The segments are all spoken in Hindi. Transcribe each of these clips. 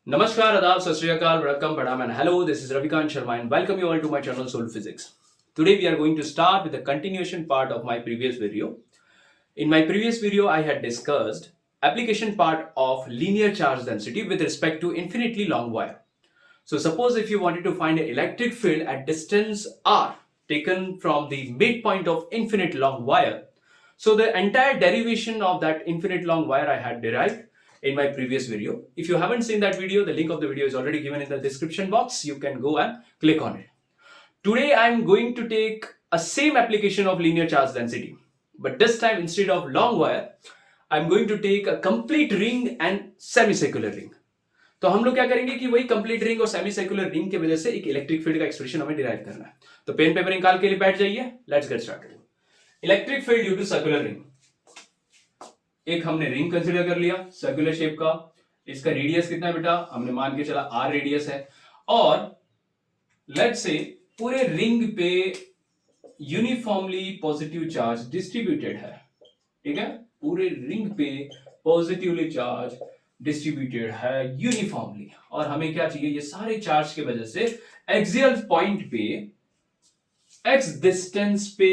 Namaskar, Adab, Sat Shri Akal, Welcome, Pranam, and hello. This is Ravikant Sharma, and welcome you all to my channel Soul Physics. Today we are going to start with the continuation part of my previous video. In my previous video, I had discussed application part of linear charge density with respect to infinitely long wire. So suppose if you wanted to find an electric field at distance r taken from the midpoint of infinite long wire. So the entire derivation of that infinite long wire I had derived in my previous video. If you haven't seen that video, the link of the video is already given in the description box. You can go and click on it. Today I'm going to take a same application of linear charge density, but this time instead of long wire, I'm going to take a complete ring and semicircular ring. तो हम लोग क्या करेंगे कि वही कंप्लीट रिंग और सेमी सर्कुलर रिंग की वजह से एक इलेक्ट्रिक फील्ड का एक्सप्रेशन हमें डिराइव करना है. तो पेन पेपर निकाल के लिए बैठ जाइए. Let's get started. Electric field due to circular ring. एक हमने रिंग कंसीडर कर लिया सर्कुलर शेप का. इसका रेडियस कितना है बेटा? हमने मान के चला r रेडियस है. और लेट्स से पूरे रिंग पे यूनिफॉर्मली पॉजिटिव चार्ज डिस्ट्रीब्यूटेड है. ठीक है, पूरे रिंग पे पॉजिटिवली चार्ज डिस्ट्रीब्यूटेड है यूनिफॉर्मली. और हमें क्या चाहिए? ये सारे चार्ज की वजह से एक्सियल पॉइंट पे x डिस्टेंस पे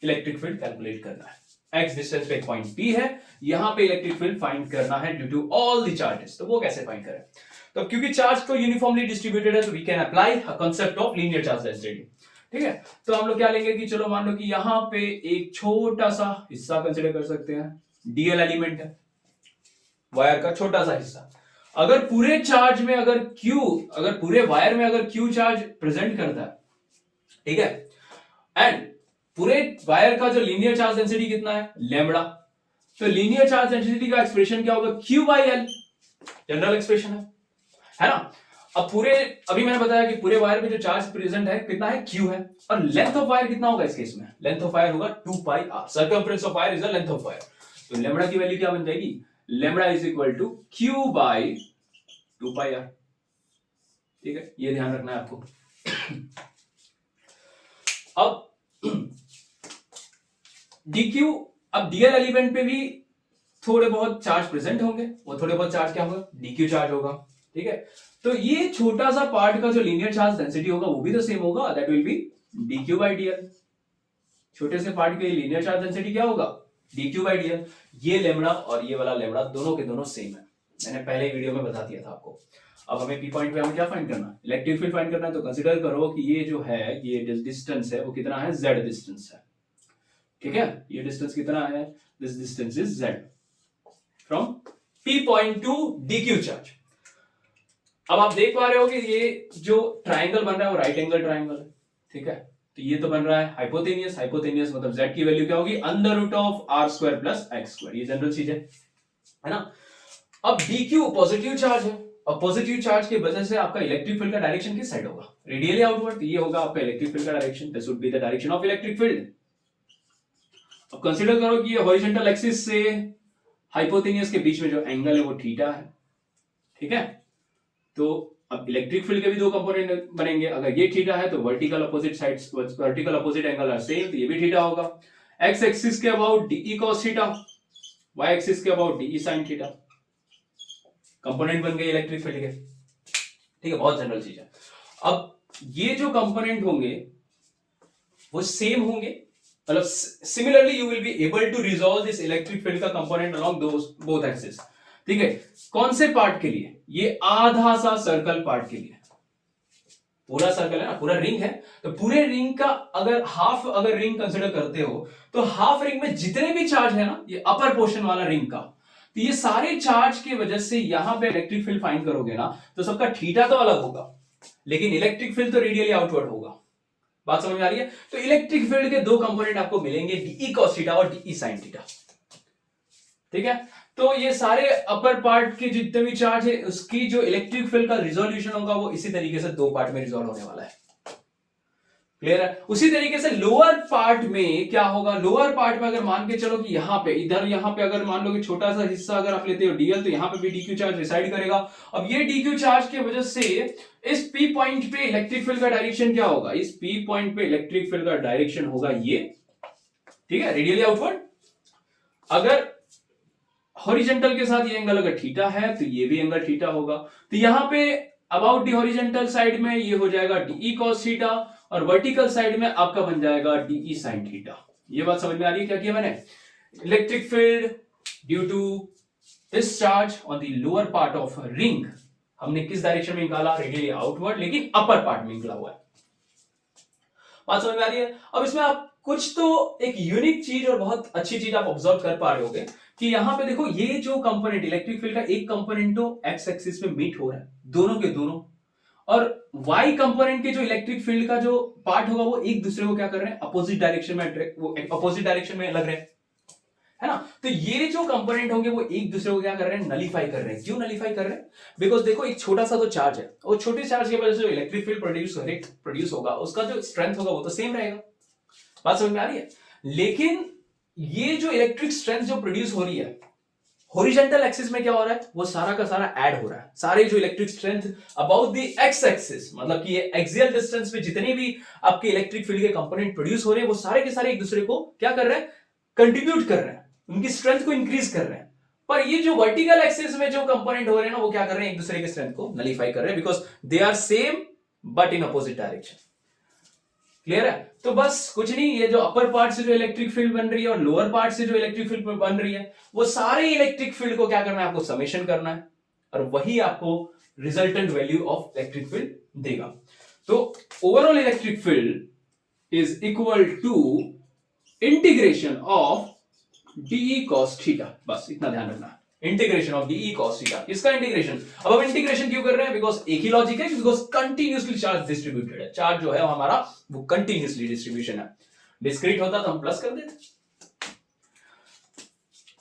इलेक्ट्रिक फील्ड कैलकुलेट करना है. x डिस्टेंस पे एक पॉइंट P है, यहां पे इलेक्ट्रिक फील्ड फाइंड करना है due to all the charges. तो वो कैसे फाइंड करें? तो क्योंकि चार्ज को यूनिफॉर्मली डिस्ट्रीब्यूटेड है, तो we can apply a concept of linear charge density. ठीक है, तो हम लोग क्या लेंगे कि चलो मान लो कि यहां पे एक छोटा सा हिस्सा कंसीडर कर सकते हैं. डीएल एलिमेंट है, वायर का छोटा सा हिस्सा. अगर पूरे चार्ज में अगर पूरे वायर में अगर Q चार्ज प्रेजेंट करता है, ठीक है, एंड पूरे वायर का जो लीनियर चार्ज डेंसिटी कितना है? लैम्बडा. तो लीनियर चार्ज डेंसिटी का एक्सप्रेशन क्या होगा? Q by L. General expression है ना. अब अभी मैंने बताया कि पूरे वायर में जो चार्ज प्रेजेंट है कितना है? Q है. और लेंथ ऑफ वायर कितना होगा इस केस में? लेंथ ऑफ वायर होगा 2 pi r. Circumference of wire is the length of wire. तो लैम्बडा की वैल्यू क्या बन जाएगी? Lambda is equal to Q by 2 pi r. ठीक है, ये ध्यान रखना है आपको. अब dq, अब डीएल एलिमेंट पे भी थोड़े बहुत चार्ज प्रेजेंट होंगे. वो थोड़े बहुत चार्ज क्या होगा? dq चार्ज होगा. ठीक है, तो ये छोटा सा पार्ट का जो लीनियर चार्ज डेंसिटी होगा वो भी तो सेम होगा. That will be dq by dl. छोटे से पार्ट के लीनियर चार्ज डेंसिटी क्या होगा? dq by dl. ये लेम्बडा और ये वाला लेम्बडा दोनों के दोनों सेम है. मैंने पहले वीडियो में बता दिया था आपको. अब हमें पी पॉइंट पे हमें क्या फाइंड करना है? इलेक्ट्रिक फील्ड फाइंड करना है. तो कंसीडर करो कि ये जो है, ये डिस्टेंस है वो कितना है? z डिस्टेंस है. ठीक है, ये डिस्टेंस कितना है? This distance is z from p point two dq charge. अब आप देख पा रहे हो कि ये जो ट्राइंगल बन रहा है वो राइट एंगल ट्राइंगल है. ठीक है, तो ये तो बन रहा है हाइपोटेनियस. हाइपोटेनियस मतलब z की वैल्यू क्या होगी? Under root of r square plus x square. ये जनरल चीज है ना. अब dq पॉजिटिव चार्ज है, और पॉजिटिव चार्ज की वजह से आपका इलेक्ट्रिक फील्ड का डायरेक्शन किस साइड होगा? Radially outward. तो ये होगा आपका इलेक्ट्रिक फील्ड का direction. This would be the direction of electric field. अब कंसीडर करो कि ये हॉरिजॉन्टल एक्सिस से हाइपोटेनियस के बीच में जो एंगल है वो थीटा है. ठीक है, तो अब इलेक्ट्रिक फील्ड के भी दो कंपोनेंट बनेंगे. अगर ये थीटा है तो vertical opposite sides, vertical opposite angle are same, तो ये भी थीटा होगा. एक्स एक्सिस के about d E cos theta, Y axis के about d E sin theta. Component बन गए इलेक्ट्रिक फील्ड के. ठीक है, बहुत जनरल चीज है. अब ये जो कंपोनेंट होंगे वो सेम होंगे, मतलब similarly you will be able to resolve this electric field का component along those both axis. ठीक है, कौन से पार्ट के लिए? ये आधा सा सर्कल पार्ट के लिए. पूरा सर्कल है ना, पूरा रिंग है, तो पूरे रिंग का अगर हाफ अगर रिंग कंसीडर करते हो तो हाफ रिंग में जितने भी चार्ज है ना, ये अपर पोर्शन वाला रिंग का, तो ये सारे चार्ज की वजह से यहां पे इलेक्ट्रिक फील्ड फाइंड करोगे ना, तो सबका थीटा तो अलग होगा, लेकिन इलेक्ट्रिक फील्ड तो रेडियली आउटवर्ड होगा. बात समझ में आ रही है? तो इलेक्ट्रिक फील्ड के दो कंपोनेंट आपको मिलेंगे, डीई cos थीटा और डीई sin थीटा. ठीक है, तो ये सारे अपर पार्ट के जितने भी चार्ज है उसकी जो इलेक्ट्रिक फील्ड का रिजोल्यूशन होगा वो इसी तरीके से दो पार्ट में रिजॉल्व होने वाला है. क्लियर है? उसी तरीके से लोअर पार्ट में क्या होगा? लोअर पार्ट में अगर मान के चलो कि यहां पे अगर मान लो कि छोटा सा हिस्सा अगर आप लेते हो डीएल, तो यहां पे भी डीक्यू चार्ज रिसाइड करेगा. अब ये डीक्यू चार्ज की वजह से इस पी पॉइंट पे इलेक्ट्रिक फील्ड का डायरेक्शन क्या होगा? इस पी पॉइंट पे इलेक्ट्रिक फील्ड का डायरेक्शन होगा ये. ठीक है, रेडियली आउटवर्ड. अगर हॉरिजेंटल के साथ ये एंगल अगर थीटा है तो ये भी एंगल थीटा होगा। तो यहाँ पे अबाउट दी हॉरिजेंटल साइड में ये हो जाएगा डीई कॉस थीटा और वर्टिकल साइड में आपका बन जाएगा डीई साइन थीटा। ये बात समझ में आ रही है क्या किया मैंने? Electric field due to discharge on the lower part of ring हमने किस डायरेक्शन में निकाला? रेडियली आउटवर्ड, लेकिन अपर पार्ट में निकला हुआ है। बात समझ में आ रही है? अब इसमें आप कुछ तो एक यूनिक चीज और बहुत अच्छी चीज आप ऑब्जर्व कर पा रहे होगे कि यहां पे देखो ये जो कंपोनेंट इलेक्ट्रिक फील्ड का एक कंपोनेंट तो एक्स एक्सिस पे मीट हो रहा है दोनों के दोनों, और वाई कंपोनेंट के जो इलेक्ट्रिक फील्ड का जो पार्ट होगा वो एक दूसरे को क्या कर रहे हैं? अपोजिट डायरेक्शन में, वो अपोजिट डायरेक्शन में लग रहे हैं, है ना? तो ये जो कंपोनेंट होंगे वो एक दूसरे को क्या कर रहे हैं? नलीफाई कर रहे हैं। क्यों नलीफाई कर रहे हैं? बिकॉज देखो एक छोटा सा तो चार्ज है और छोटे चार्ज की वजह से जो इलेक्ट्रिक फील्ड प्रोड्यूस होगा उसका जो स्ट्रेंथ होगा वो तो सेम रहेगा। बात समझ में आ रही है? लेकिन ये जो इलेक्ट्रिक स्ट्रेंथ जो प्रोड्यूस हो रही है हॉरिजॉन्टल एक्सिस में क्या हो रहा है? वो सारा का सारा ऐड हो रहा है। सारे जो electric strength about the x axis, मतलब कि ये एक्सियल डिस्टेंस पे जितने भी आपके इलेक्ट्रिक फील्ड के कंपोनेंट प्रोड्यूस हो रहे हैं वो सारे के सारे एक दूसरे को क्या कर रहे हैं? कंट्रीब्यूट कर रहे हैं, उनकी स्ट्रेंथ को इंक्रीज कर रहे हैं। पर ये जो वर्टिकल एक्सिस में जो कंपोनेंट हो रहे हैं ना वो क्या कर रहे हैं? एक दूसरे के स्ट्रेंथ को नलीफाई कर रहे हैं because they are same but in opposite direction. Clear है? तो बस कुछ नहीं, ये जो अपर पार्ट से जो इलेक्ट्रिक फील्ड बन रही है और लोअर पार्ट से जो इलेक्ट्रिक फील्ड बन रही है वो सारे इलेक्ट्रिक फील्ड को क्या करना है? आपको समेशन करना है और वही आपको resultant value of electric field देगा। तो overall electric field is equal to integration of dE cos theta. बस इतना ध्यान रखना, integration of dE cos theta. इसका इंटीग्रेशन, अब हम इंटीग्रेशन क्यों कर रहे हैं? बिकॉज एक ही लॉजिक है, बिकॉज कंटिन्यूअसली चार्ज डिस्ट्रीब्यूटेड है। चार्ज जो है हमारा वो कंटिन्यूअसली डिस्ट्रीब्यूशन है। डिस्क्रीट होता तो हम प्लस कर देते।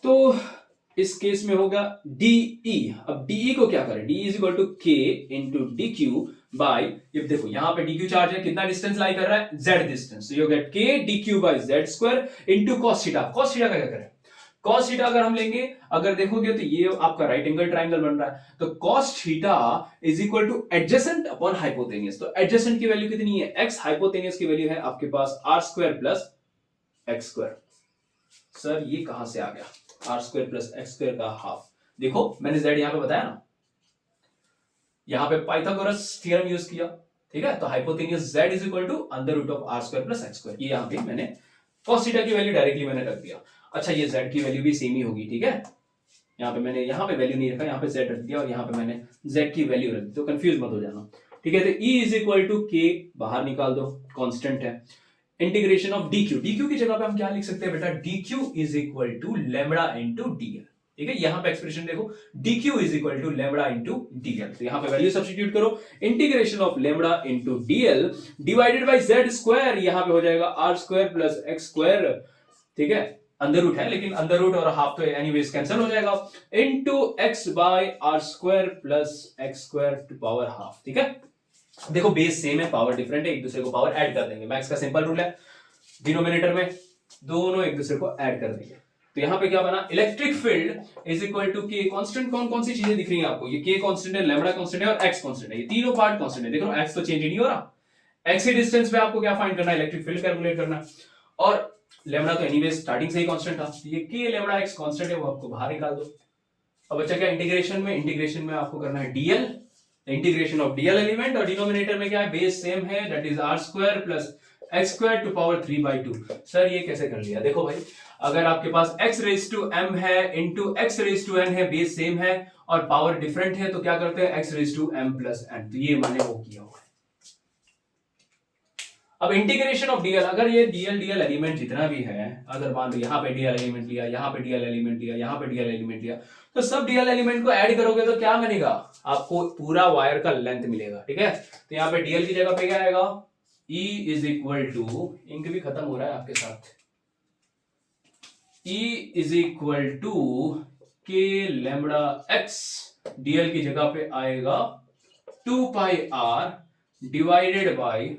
तो इस केस में होगा डीई। अब डीई को क्या करें? DE is equal to K into d Q by, ये देखो यहां पे डीक्यू चार्ज है, कितना डिस्टेंस लाई कर रहा है? Z distance. So you get K d Q by Z square into cos theta. Cos theta का क्या करें? कॉस थीटा अगर हम लेंगे, अगर देखोगे तो ये आपका राइट एंगल ट्राइंगल बन रहा है, तो cos theta is equal to adjacent upon hypotenuse. तो एडजेसेंट की वैल्यू कितनी है? एक्स। हाइपोटेनियस की वैल्यू है आपके पास R square plus x square. Sir ये कहां से आ गया? R square plus x square का हाफ। देखो मैंने जेड यहां पे बताया ना, यहां पे पाइथागोरस थ्योरम यूज किया, ठीक है? तो hypotenuse z is equal to under root of r square plus x square. ये यहां पे मैंने cos थीटा की वैल्यू डायरेक्टली मैंने रख दिया। अच्छा ये z की वैल्यू भी सेम ही होगी, ठीक है? यहां पे मैंने यहां पे वैल्यू नहीं रखा, यहां पे z रख दिया और यहां पे मैंने z की वैल्यू रख दी, तो कंफ्यूज मत हो जाना, ठीक है? तो E is equal to k बाहर निकाल दो, कांस्टेंट है। इंटीग्रेशन ऑफ dq, dq की जगह पे हम क्या लिख सकते हैं बेटा? dq is equal to lambda into dl, ठीक है? यहां पे एक्सप्रेशन देखो, dq is equal to lambda into dl। तो यहां पे वैल्यू सब्स्टिट्यूट करो, integration of lambda into dl divided by z square, यहां पे हो जाएगा r square plus x square, ठीक है? अंडर रूट है लेकिन अंडर रूट और हाफ तो एनीवेज कैंसिल हो जाएगा, into x by r square plus x square to power half, ठीक है? देखो बेस सेम है, पावर डिफरेंट है, एक दूसरे को पावर ऐड कर देंगे। मैथ्स का सिंपल रूल है, डिनोमिनेटर में दोनों एक दूसरे को ऐड कर देंगे। तो यहां पे क्या बना? Electric field is equal to k constant. कौन कौन सी चीजें दिख रही हैं आपको? ये के कांस्टेंट है, लैम्बडा कांस्टेंट है और एक्स कांस्टेंट है। ये तीनों पार्ट कांस्टेंट है। देखो एक्स तो चेंज ही नहीं हो रहा। एक्स की डिस्टेंस पे आपको क्या फाइंड करना है? इलेक्ट्रिक फील्ड कैलकुलेट करना है, और लैम्बडा तो एनीवे स्टार्टिंग से ही कांस्टेंट था। ये के लैम्बडा एक्स कांस्टेंट है, वो आपको बाहर निकाल दो। अब बच्चा क्या इंटीग्रेशन में? इंटीग्रेशन में आपको करना है dl, integration of dl element, और डिनोमिनेटर में क्या है? बेस सेम है, that is r square plus x square to power 3/2। Sir ये कैसे कर लिया? देखो भाई, अगर आपके पास x रेज टू m है into x raise to n है, बेस सेम है और पावर डिफरेंट है, तो क्या करते हैं? x raise to m plus n। तो ये मैंने वो किया हुआ है। अब इंटीग्रेशन ऑफ डीएल, अगर ये डीएल एलिमेंट जितना भी है, अगर मान लो यहाँ पे डीएल एलिमेंट लिया, यहाँ पे डीएल एलिमेंट लिया, यहाँ पे डीएल एलिमेंट लिया, तो सब डीएल एलिमेंट को ऐड करोगे तो क्या बनेगा? आपको पूरा वायर का लेंथ मिलेगा, ठीक है? तो यहाँ पे डीएल की जगह पे क्या आएगा? E is equal to, ink भी खत्म हो रहा है आपके साथ, E is equal to K lambda X, d L की जगह पे आएगा 2 pi are divided by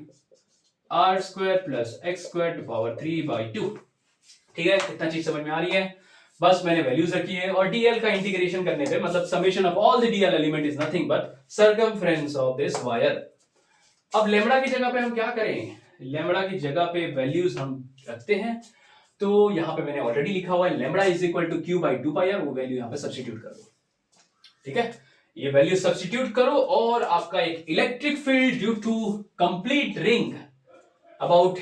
are square plus x square to power 3/2, ठीक है? इतना चीज समझ में आ रही है? बस मैंने वैल्यूज रखी है, और डीएल का इंटीग्रेशन करने पे मतलब summation of all the DL element is nothing but circumference of this wire. अब लैम्बडा की जगह पे हम क्या करें? लैम्बडा की जगह पे वैल्यूज हम रखते हैं, तो यहां पे मैंने ऑलरेडी लिखा हुआ है lambda is equal to Q by 2 pi r, वो वैल्यू यहां पे सब्स्टिट्यूट कर दो। ठीक है, ये वैल्यू सब्स्टिट्यूट करो और आपका एक electric field due to complete ring about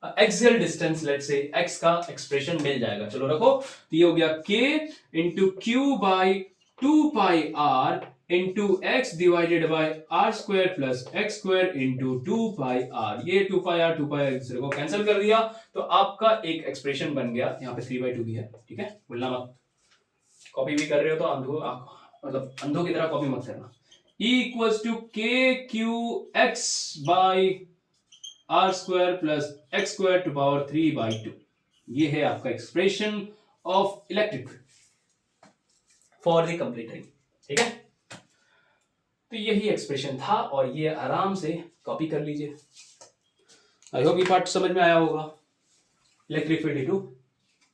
axial distance let's say x का एक्सप्रेशन मिल जाएगा। चलो रखो, तो ये हो गया k into Q by 2 pi r into x divided by are square plus x square into 2 pi r। ये 2 पाई r को कैंसिल कर दिया तो आपका एक एक्सप्रेशन बन गया। यहाँ पे 3/2 भी है, ठीक है, भूलना मत। कॉपी भी कर रहे हो तो मतलब अंधों की तरह कॉपी मत करना। E equals to k Q x by are square plus x square to power 3/2। ये है आपका expression of electric for the complete ring. ठीक है, तो यही एक्सप्रेशन था और ये आराम से कॉपी कर लीजिए। आई होप ये पार्ट समझ में आया होगा। Electric field to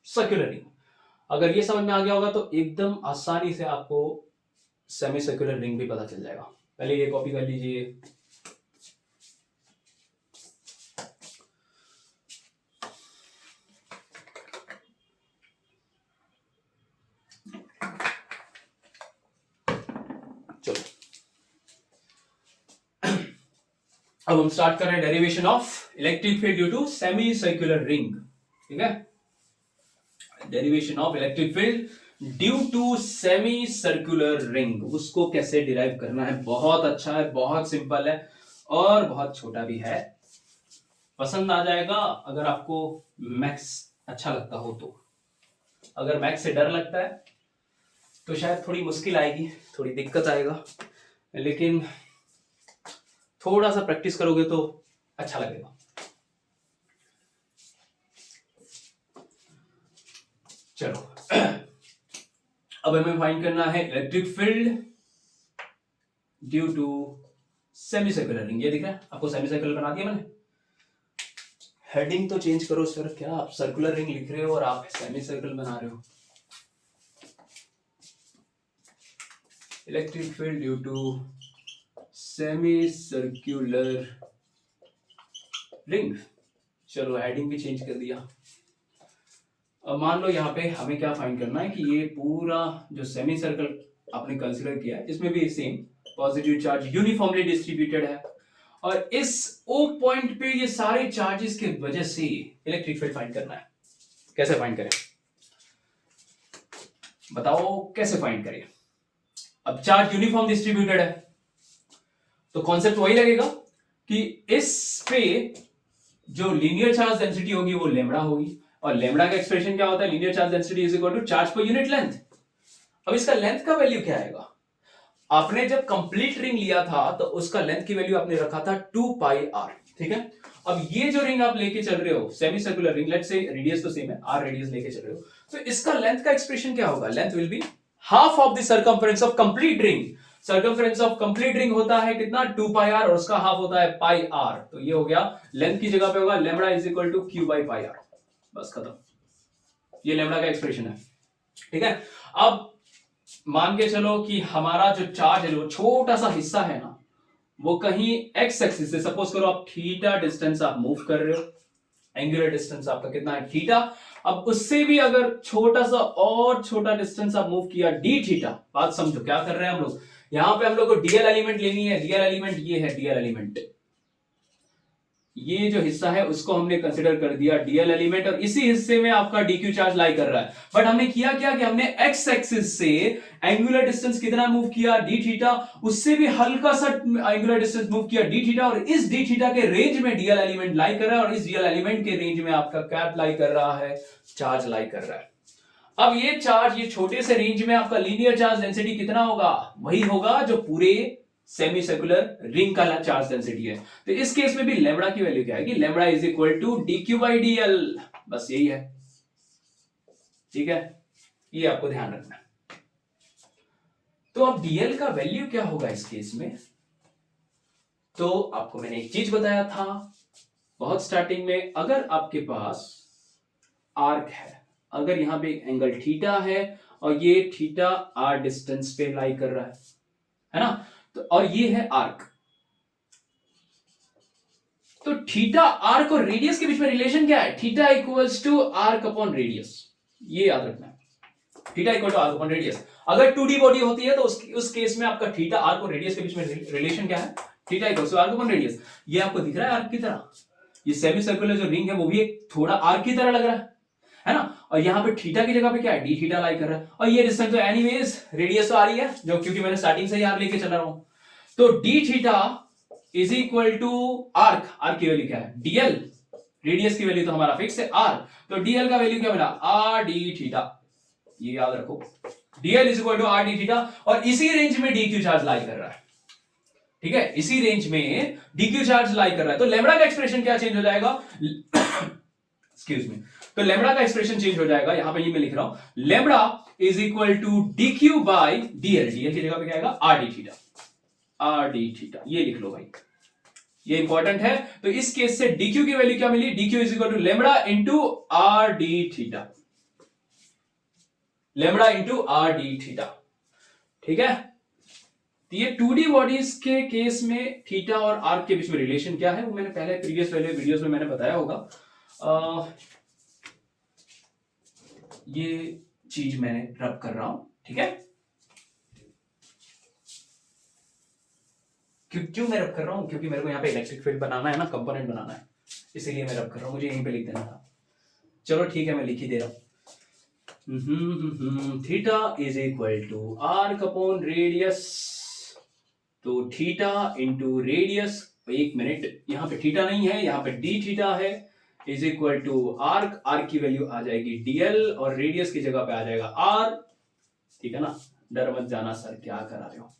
circular ring, अगर ये समझ में आ गया होगा तो एकदम आसानी से आपको सेमी सर्कुलर रिंग भी पता चल जाएगा। पहले ये कॉपी कर लीजिए। चलो अब हम स्टार्ट कर रहे हैं derivation of electric field due to semi circular ring. ठीक है, derivation of electric field due to semi circular ring, उसको कैसे डिराइव करना है, बहुत अच्छा है, बहुत सिंपल है और बहुत छोटा भी है। पसंद आ जाएगा अगर आपको मैथ्स अच्छा लगता हो तो। अगर मैथ्स से डर लगता है तो शायद थोड़ी मुश्किल आएगी, थोड़ी दिक्कत आएगा, लेकिन थोड़ा सा प्रैक्टिस करोगे तो अच्छा लगेगा। चलो अब हमें फाइंड करना है electric field due to semi circular ring. ये दिख रहा है आपको, सेमी सर्कुलर बना दिया मैंने। हेडिंग तो चेंज करो सर, क्या आप सर्कुलर रिंग लिख रहे हो और आप सेमी सर्कल बना रहे हो। Electric field due to semi circular ring. चलो हेडिंग भी चेंज कर दिया। अब मान लो यहाँ पे हमें क्या फाइंड करना है कि ये पूरा जो सेमी सर्कल आपने कंसीडर किया है इसमें भी same positive charge uniformly distributed है और इस O पॉइंट पे ये सारे चार्जेस के वजह से इलेक्ट्रिक फील्ड फाइंड करना है। कैसे फाइंड करें बताओ, कैसे फाइंड करें? अब चार्ज यूनिफॉर्म डिस्ट्रीब्यूटेड है तो कॉन्सेप्ट वही लगेगा कि इस पे जो लीनियर चार्ज डेंसिटी होगी वो लैम्बडा होगी और लैम्बडा का एक्सप्रेशन क्या होता है, linear charge density is equal to charge per unit length. अब इसका लेंथ का वैल्यू क्या आएगा? आपने जब कंप्लीट रिंग लिया था तो उसका लेंथ की वैल्यू आपने रखा था 2 पाई r। ठीक है, अब ये जो रिंग आप लेके चल रहे हो semi circular ring, let's say radius तो सेम है, r रेडियस लेके चल रहे हो, तो इसका लेंथ का एक्सप्रेशन क्या होगा? Length will be half of the circumference of complete ring. Circumference of complete ring होता है कितना? 2 पाई r और उसका हाफ होता है पाई r। तो ये हो गया लेंथ की जगह पे होगा lambda is equal to q by pi r। बस खत्म, ये लैम्बडा का एक्सप्रेशन है। ठीक है, अब मान के चलो कि हमारा जो चार्ज है वो छोटा सा हिस्सा है ना, वो कहीं एक्स एक्सिस से, सपोज करो आप थीटा डिस्टेंस आप मूव कर रहे हो, एंगुलर डिस्टेंस आपका कितना है? थीटा। अब उससे भी अगर छोटा सा और छोटा डिस्टेंस आप मूव किया डी थीटा, बात समझो क्या कर रहे हैं हम लोग। यहां पे हम लोग को डीएल एलिमेंट लेनी है। डीएल एलिमेंट ये है, डीएल एलिमेंट ये जो हिस्सा है उसको हमने कंसीडर कर दिया डीएल एलिमेंट और इसी हिस्से में आपका डीक्यू चार्ज लाई कर रहा है। बट हमने किया क्या कि हमने एक्स एक्सिस से एंगुलर डिस्टेंस कितना मूव किया? D theta. उससे भी हल्का सा एंगुलर डिस्टेंस मूव किया डी थीटा और इस डी थीटा के रेंज में डीएल एलिमेंट लाई कर रहा है और इस डीएल एलिमेंट के रेंज में आपका क्या लाई कर रहा है? चार्ज लाई कर रहा है। अब ये चार्ज, ये छोटे से रेंज में आपका लीनियर चार्ज डेंसिटी कितना होगा? वही होगा जो पूरे सेमी सर्कुलर रिंग का चार्ज डेंसिटी है। तो इस केस में भी लैम्बडा की वैल्यू क्या आएगी? Lambda is equal to dq by dl। बस यही है। ठीक है, ये आपको ध्यान रखना है। तो अब dl का वैल्यू क्या होगा इस केस में? तो आपको मैंने एक चीज बताया था बहुत स्टार्टिंग में, अगर आपके पास आर्क है, अगर यहां पे एंगल थीटा है और ये थीटा r डिस्टेंस पे लाई कर रहा है ना, तो और ये है आर्क। तो थीटा आर्क और रेडियस के बीच में रिलेशन क्या है? Theta equals to arc upon radius, ये याद रखना है। Theta equal to arc upon radius. अगर 2D बॉडी होती है तो उस केस में आपका थीटा आर्क और रेडियस के बीच में रिलेशन क्या है? Theta equals to arc upon radius. ये आपको दिख रहा है आर्क की तरह, ये सेमी सर्कुलर जो रिंग है वो भी एक थोड़ा आर्क की तरह लग रहा है ना? और यहाँ पे थीटा की जगह पे क्या है? डी थीटा लाई कर रहा है। और ये डिस्टेंस तो एनीवेज रेडियस तो आ रही है, जो क्योंकि मैंने स्टार्टिंग से ही आर लेके चल रहा हूं। तो d theta is equal to arc, arc की वैल्यू क्या है? डीएल, रेडियस की वैल्यू तो हमारा फिक्स है आर, तो डीएल का वैल्यू क्या मिला? आर डी थीटा, ये याद रखो, dl is equal to r d theta. और इसी रेंज में डीक्यू चार्ज लाई कर रहा है, ठीक है, इसी रेंज में डीक्यू चार्ज लाई कर रहा है। तो लेमड़ा का एक्सप्रेशन क्या चेंज हो जाएगा? एक्सक्यूज मी, तो लेमड़ा का एक्सप्रेशन चेंज हो जाएगा, यहां पे ये मैं लिख रहा हूं, lambda is equal to dq by dl, dl की जगह पे क्या आएगा? R d theta, r d theta, ये लिख लो भाई, ये इंपॉर्टेंट है। तो इस केस से डीक्यू की वैल्यू क्या मिली? D Q is equal to lambda into are d theta, lambda into are d theta, ठीक है। तो ये 2D बॉडीज के केस में थीटा और आर्क के बीच में रिलेशन क्या है वो मैंने पहले प्रीवियस वाले वीडियोस में मैंने बताया होगा। ये चीज मैंने रब कर रहा हूं, ठीक है। क्यों मैं रब कर रहा हूं? क्योंकि मेरे को यहाँ पे इलेक्ट्रिक फील्ड बनाना है ना, कंपोनेंट बनाना है, इसीलिए मैं रब कर रहा हूं, मुझे यहीं पे लिख देना था। चलो ठीक है, मैं लिख ही दे रहा हूं। Theta is equal to arc upon radius, तो थीटा इंटू रेडियस, एक मिनट, यहाँ पे थीटा नहीं है, यहाँ पे डी थीटा है, is equal to arc, arc की वैल्यू आ जाएगी डीएल और रेडियस की जगह पे आ जाएगा आर, ठीक है ना, डर मत जाना सर क्या करा रहे हो।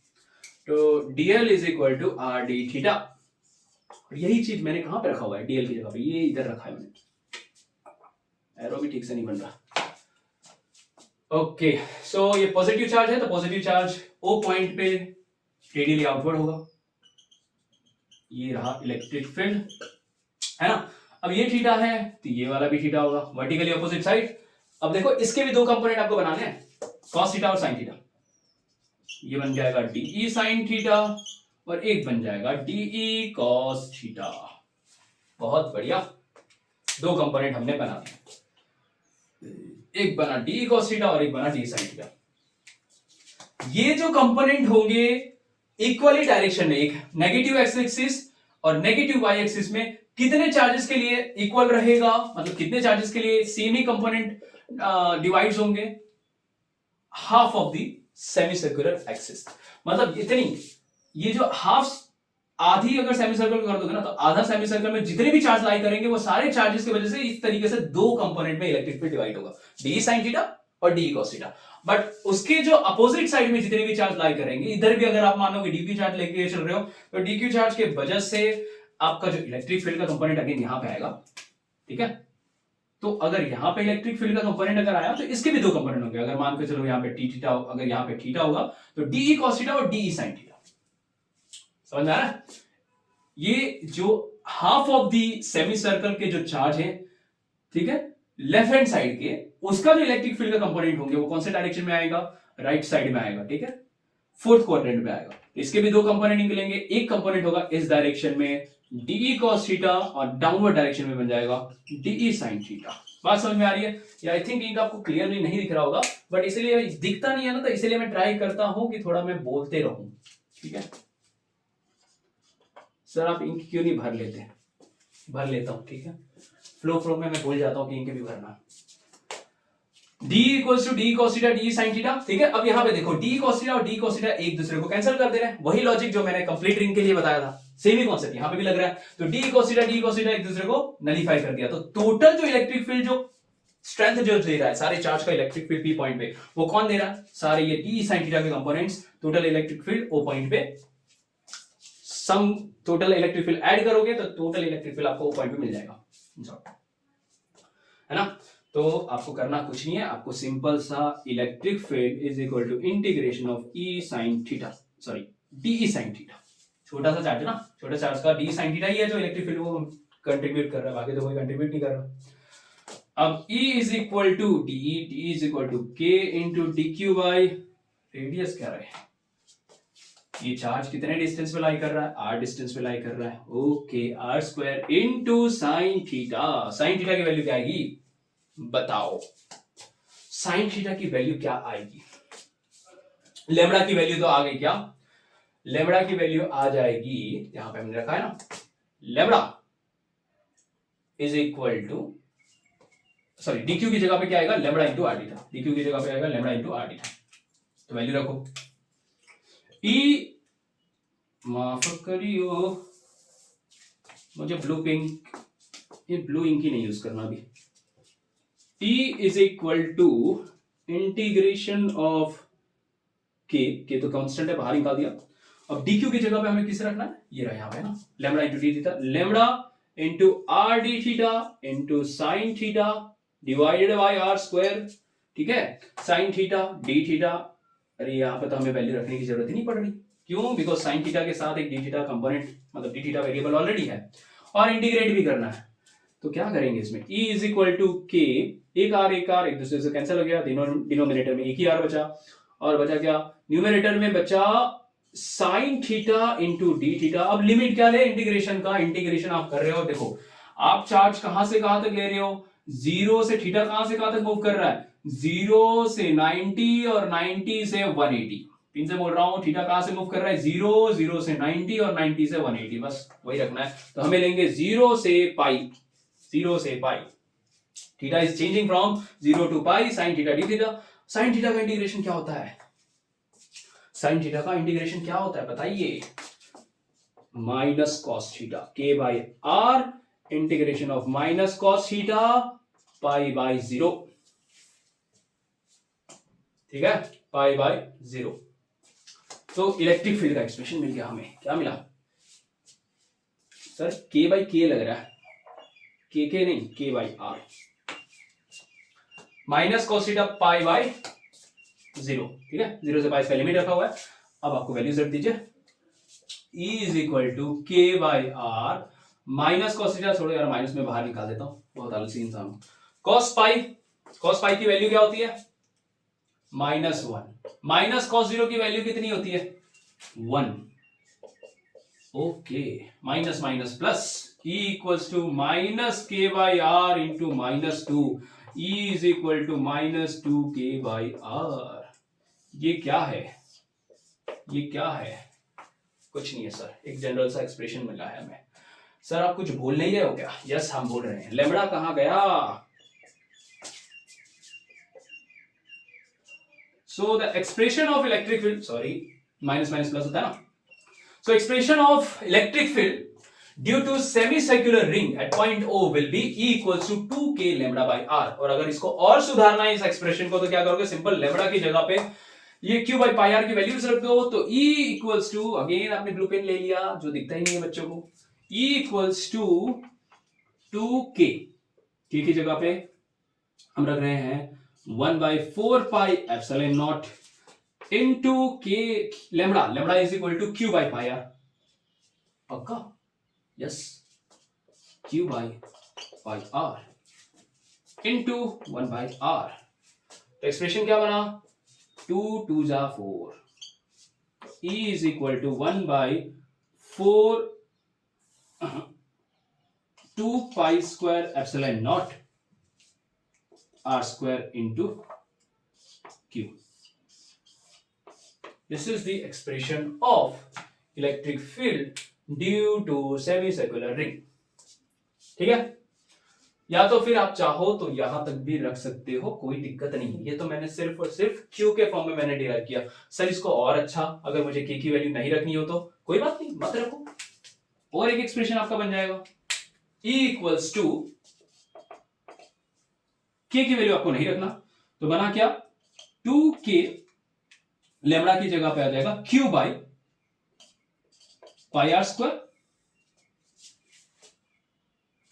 तो dl is equal to r d theta, यही चीज मैंने कहां पे रखा हुआ है? डीएल की जगह पे, ये इधर रखा है मैंने, एरो भी ठीक से नहीं बन रहा। ओके, सो ये पॉजिटिव चार्ज है, तो पॉजिटिव चार्ज ओ पॉइंट पे रेडियली आउटवर्ड होगा, ये रहा इलेक्ट्रिक फील्ड, है ना। अब ये थीटा है तो ये वाला भी थीटा होगा, वर्टिकली ऑपोजिट साइड। अब देखो इसके भी दो कंपोनेंट आपको बनाने हैं, कॉस थीटा और साइन थीटा। ये बन जाएगा डीई साइन थीटा और एक बन जाएगा डीई कॉस थीटा। बहुत बढ़िया, दो कंपोनेंट हमने बना दिए, एक बना डी कॉस थीटा और एक बना डी साइन थीटा। ये जो कंपोनेंट होंगे इक्वली डायरेक्शन में, एक नेगेटिव एक्स एक्सिस और नेगेटिव वाई एक्सिस में कितने चार्जेस के लिए इक्वल रहेगा, मतलब कितने चार्जेस के लिए सेम ही कंपोनेंट डिवाइड्स होंगे? Half of the semi circular axis, मतलब इतनी, ये जो हाफ आधी अगर सेमी सर्कल कर दोगे ना, तो आधा सेमी सर्कल में जितने भी चार्ज लाई करेंगे वो सारे चार्जेस की वजह से इस तरीके से दो कंपोनेंट में इलेक्ट्रिक फील्ड डिवाइड होगा, डी साइन थीटा और डी कॉस थीटा। बट उसके जो अपोजिट साइड में जितने भी चार्ज लाई करेंगे, इधर भी अगर आप मानोगे डीक्यू चार्ज लेके चल रहे हो, तो डीक्यू चार्ज के वजह से आपका जो इलेक्ट्रिक फील्ड का कंपोनेंट अगेन यहां पे आएगा, ठीक है। तो अगर यहां पे इलेक्ट्रिक फील्ड का कंपोनेंट अगर आया तो इसके भी दो कंपोनेंट होंगे। अगर मान के चलो यहाँ पे टी थीटा, अगर यहाँ पे थीटा होगा तो डीई कॉस थीटा और डीई साइन थीटा, समझ में आ रहा है? ये जो half of the semi circle के जो चार्ज है, ठीक है, लेफ्ट हैंड साइड के, उसका जो इलेक्ट्रिक फील्ड का कंपोनेंट होंगे वो कौन से डायरेक्शन में आएगा? राइट साइड में आएगा, ठीक है, फोर्थ क्वाड्रेंट में आएगा। इसके भी दो कंपोनेंट निकलेंगे, एक कंपोनेंट होगा इस डायरेक्शन में डीई कॉस थीटा और डाउनवर्ड डायरेक्शन में बन जाएगा डीई साइन थीटा। बात समझ में आ रही है? या आई थिंक इंक आपको क्लियरली नहीं दिख रहा होगा, बट इसलिए दिखता नहीं है ना, तो इसलिए मैं ट्राई करता हूं कि थोड़ा मैं बोलते रहूं, ठीक है। सर आप इंक क्यों नहीं भर लेते? भर लेता हूं, ठीक है, फ्लो में मैं भूल जाता हूं कि इंक भी भरना। d equals to d cos theta d sine theta, ठीक है। अब यहां पे देखो d cos थीटा और d cos थीटा एक दूसरे को कैंसिल कर दे रहे हैं, वही लॉजिक जो मैंने कंप्लीट रिंग के लिए बताया था, सेम ही कॉन्सेप्ट यहां पे भी लग रहा है। तो d cos थीटा एक दूसरे को नलीफाई कर दिया, तो टोटल जो इलेक्ट्रिक फील्ड जो स्ट्रेंथ जो दे रहा है सारे चार्ज का इलेक्ट्रिक फील्ड p पॉइंट पे, वो कौन दे रहा है? सारे ये d sin थीटा के components, total electric field o point पे, sum total electric field add करोगे तो टोटल इलेक्ट्रिक फील्ड आपको o पॉइंट पे मिल जाएगा, है ना। तो आपको करना कुछ नहीं है, आपको सिंपल सा electric field is equal to integration of E sine theta, sorry d sine theta, छोटा सा चार्ज है ना, छोटा चार्ज का डी साइन थीटा ही है जो इलेक्ट्रिक फील्ड को कंट्रीब्यूट कर रहा है, बाकी तो कोई कंट्रीब्यूट नहीं कर रहा। अब E is equal to d, d is equal to K into d Q by radius क्या रहे, ये चार्ज कितने डिस्टेंस पे लाई कर रहा है, r डिस्टेंस पे लाई कर रहा है। Okay, r square into sine theta. Sine theta की वैल्यू क्या आएगी बताओ, साइन थीटा की वैल्यू क्या आएगी? लेमड़ा की वैल्यू तो आ गई, क्या लेमड़ा की वैल्यू आ जाएगी, यहां पे हमने रखा है ना, lambda is equal to, sorry dq की जगह पे क्या आएगा, lambda into r theta. dq की जगह पे आएगा लेमड़ा इंटू आर थीटा, तो वैल्यू रखो। ई माफ करियो, मुझे ब्लू पिंक, ये ब्लू इंक ही नहीं यूज करना अभी। E is equal to integration of k तो कांस्टेंट है, बाहर निकाल दिया। अब dq की जगह पे हमें किसे रखना है, ये रहा यहां पे ना, lambda into d theta, lambda into are d theta into sine theta divided by r square. ठीक है, साइन थीटा डी थीटा, अरे यहां पे तो हमें वैल्यू रखने की जरूरत ही नहीं पड़ रही, क्यों? बिकॉज साइन थीटा के साथ एक डी थीटा कंपोनेंट, मतलब डी थीटा वेरिएबल ऑलरेडी है, और इंटीग्रेट भी करना है। तो क्या करेंगे इसमें, E इज इक्वल टू के, एक आर एक दूसरे से कैंसिल हो गया, डिनोमिनेटर में एक ही आर बचा, और बचा क्या, न्यूमरेटर में बचा sine theta into d theta. अब लिमिट क्या ले इंटीग्रेशन का, इंटीग्रेशन आप कर रहे हो, देखो आप चार्ज कहां से कहां तक ले रहे हो, जीरो से थीटा कहां से कहां तक मूव कर रहा है, जीरो से 90 और 90 से 180। फिर से बोल रहा हूं, थीटा कहां से मूव कर रहा है, जीरो से 90 और 90 से 180, बस वही रखना है। तो हमें लेंगे जीरो से पाई, theta is changing from zero to pi, sine theta d theta. Sine theta का इंटीग्रेशन क्या होता है, साइन थीटा का इंटीग्रेशन क्या होता है बताइए, minus cos theta k by r, integration of minus cos theta pi by zero. ठीक है, पाई बाई जीरो। तो इलेक्ट्रिक फील्ड का एक्सप्रेशन मिल गया हमें, क्या मिला सर, के बाई के लग रहा है, के नहीं, k by r, minus cos theta pi by zero. ठीक है, जीरो से पाई इसका लिमिट रखा हुआ है। अब आपको वैल्यूज रख दीजिए, E is equal to k by r, minus cos theta, छोड़ो यार माइनस में बाहर निकाल देता हूं, बहुत आलसी इंसान हूं। कॉस पाई की वैल्यू क्या होती है, -1, माइनस कॉस जीरो की वैल्यू कितनी होती है, 1। Okay, minus minus plus, E equals to minus K by R into -2, E is equal to -2 K by are. ये क्या है, ये क्या है, कुछ नहीं है सर, एक जनरल सा एक्सप्रेशन मिला है हमें। सर आप कुछ भूल नहीं रहे हो क्या, यस हम बोल रहे हैं। लेमड़ा कहां गया, so the expression of electric field, sorry minus minus plus होता है ना, so expression of electric field due to semicircular ring at point O will be E equals to 2k lambda by r। और अगर इसको और सुधारना है इस एक्सप्रेशन को, तो क्या करोगे, सिंपल लेमड़ा की जगह पे ये q बाई पाई आर की वैल्यूज रख दो, तो E इक्वल्स टू, अगेन आपने ब्लू पेन ले लिया जो दिखता ही नहीं है बच्चों को, E equals to 2k, k की जगह पे हम रख रहे हैं 1/4 pi epsilon not into k lambda, lambda is equal to q by pi R, पक्का, yes, q by pi R into 1/r। तो एक्सप्रेशन क्या बना, 2 2 जा 4, E is equal to 1/4 2 pi square epsilon naught r square into q. This is the expression of electric field due to semicircular ring. ठीक है, या तो फिर आप चाहो तो यहां तक भी रख सकते हो, कोई दिक्कत नहीं। ये तो मैंने सिर्फ और सिर्फ Q के फॉर्म में मैंने डिराइव किया। सर इसको और अच्छा, अगर मुझे K की वैल्यू नहीं रखनी हो तो कोई बात नहीं, मत रखो, और एक एक्सप्रेशन आपका बन जाएगा, E इक्वल्स टू, K की वैल्यू आपको नहीं रखना, तो बना क्या, 2k लेमड़ा की जगह पे आ जाएगा Q by pi r square,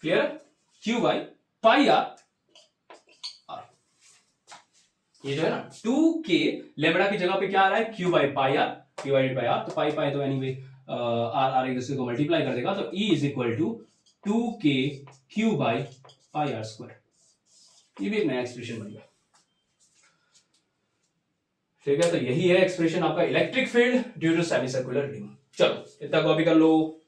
clear, Q by pi r, ये जो है ना 2k लेमड़ा की जगह पे क्या आ रहा है, Q by pi are divided by r, तो पाई पाई तो एनीवे आर एक दूसरे को मल्टीप्लाई कर देगा, तो E is equal to 2k Q by pi r square. ये भी एक नया एक्सप्रेशन बन गया। ठीक है, तो यही है एक्सप्रेशन आपका electric field due to semi circular ring. चलो इतना कॉपी कर लो।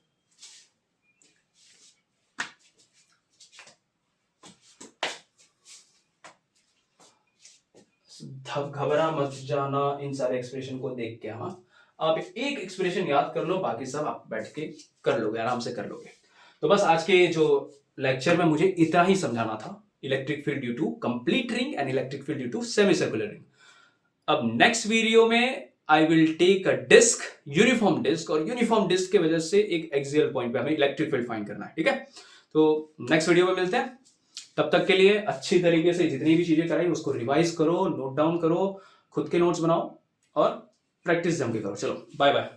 घबरा मत जाना इन सारे एक्सप्रेशन को देख के। हाँ, आप एक एक्सप्रेशन याद कर लो, बाकी सब आप बैठ के कर लोगे, आराम से कर लोगे। तो बस आज के जो लेक्चर में मुझे इतना ही समझाना था, electric field due to complete ring and electric field due to semi circular ring. अब नेक्स्ट वीडियो में I will take a disc, uniform disc, और यूनिफॉर्म डिस्क की वजह से एक एक्सियल पॉइंट पे हमें इलेक्ट्रिक फील्ड फाइंड करना है। ठीक है, तो नेक्स्ट वीडियो में मिलते हैं। तब तक के लिए अच्छी तरीके से जितनी भी चीजें कराई उसको रिवाइज करो, नोट डाउन करो, खुद के नोट्स बनाओ और प्रैक्टिस जम के करो। चलो बाय बाय।